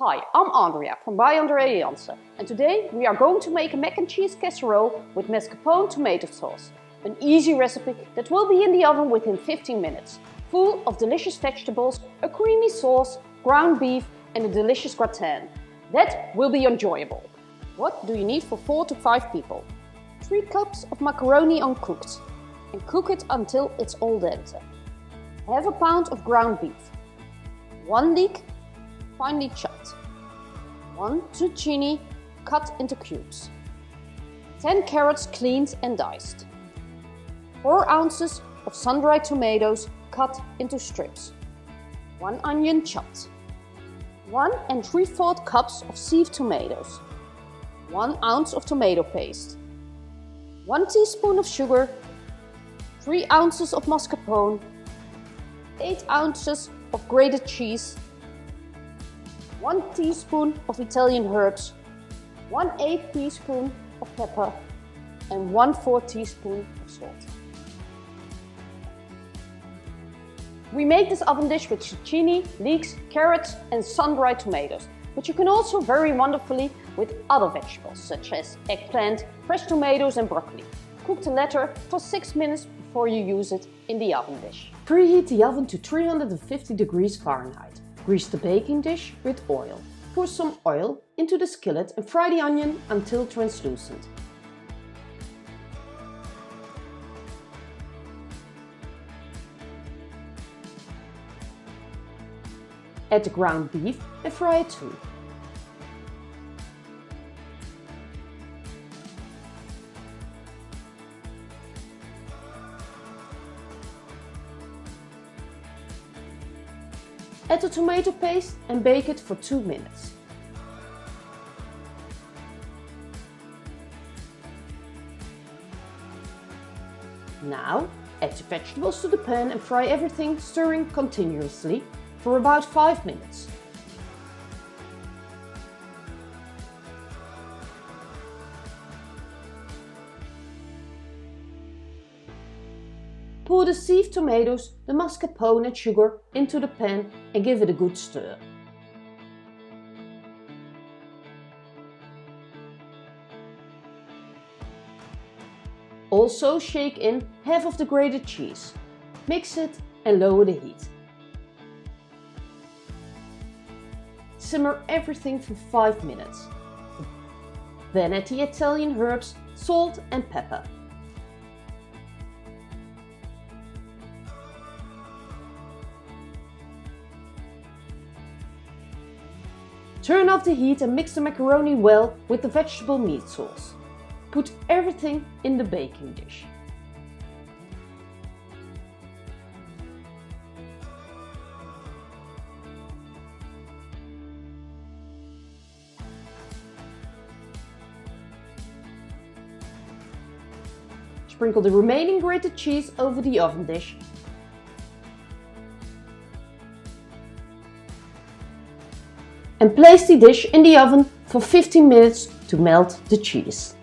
Hi, I'm Andrea from Bij Andrea Jansen, and today we are going to make a mac and cheese casserole with mascarpone tomato sauce. An easy recipe that will be in the oven within 15 minutes, full of delicious vegetables, a creamy sauce, ground beef and a delicious gratin. That will be enjoyable. What do you need for 4 to 5 people? 3 cups of macaroni uncooked and cook it until it's al dente. Half a pound of ground beef, 1 leek finely chopped, 1 zucchini cut into cubes, 10 carrots cleaned and diced, 4 ounces of sun-dried tomatoes cut into strips, 1 onion chopped, 1 3/4 cups of sieved tomatoes, 1 ounce of tomato paste, 1 teaspoon of sugar, 3 ounces of mascarpone, 8 ounces of grated cheese, 1 teaspoon of Italian herbs, 1/8 teaspoon of pepper and 1/4 teaspoon of salt. We make this oven dish with zucchini, leeks, carrots and sun-dried tomatoes, but you can also vary wonderfully with other vegetables such as eggplant, fresh tomatoes and broccoli. Cook the latter for 6 minutes before you use it in the oven dish. Preheat the oven to 350 degrees Fahrenheit. Grease the baking dish with oil. Pour some oil into the skillet and fry the onion until translucent. Add the ground beef and fry it too. Add the tomato paste and bake it for 2 minutes. Now add the vegetables to the pan and fry everything, stirring continuously for about 5 minutes. Pour the sieved tomatoes, the mascarpone and sugar into the pan and give it a good stir. Also shake in half of the grated cheese. Mix it and lower the heat. Simmer everything for 5 minutes. Then add the Italian herbs, salt and pepper. Turn off the heat and mix the macaroni well with the vegetable meat sauce. Put everything in the baking dish. Sprinkle the remaining grated cheese over the oven dish. And place the dish in the oven for 15 minutes to melt the cheese.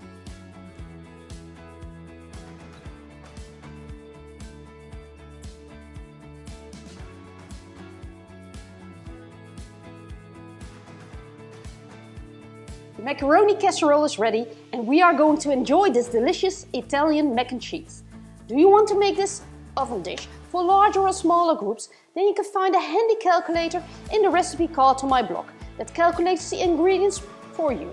The macaroni casserole is ready and we are going to enjoy this delicious Italian mac and cheese. Do you want to make this oven dish for larger or smaller groups? Then you can find a handy calculator in the recipe card on my blog that calculates the ingredients for you.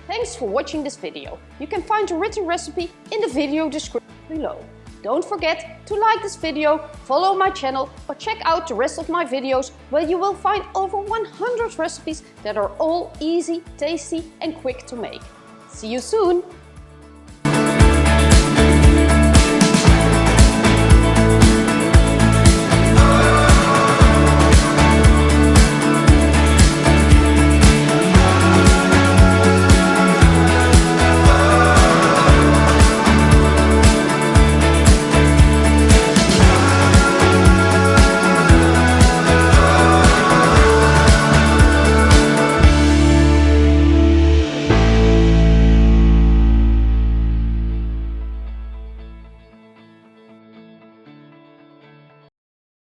Thanks for watching this video. You can find a written recipe in the video description below. Don't forget to like this video, follow my channel or check out the rest of my videos where you will find over 100 recipes that are all easy, tasty and quick to make. See you soon!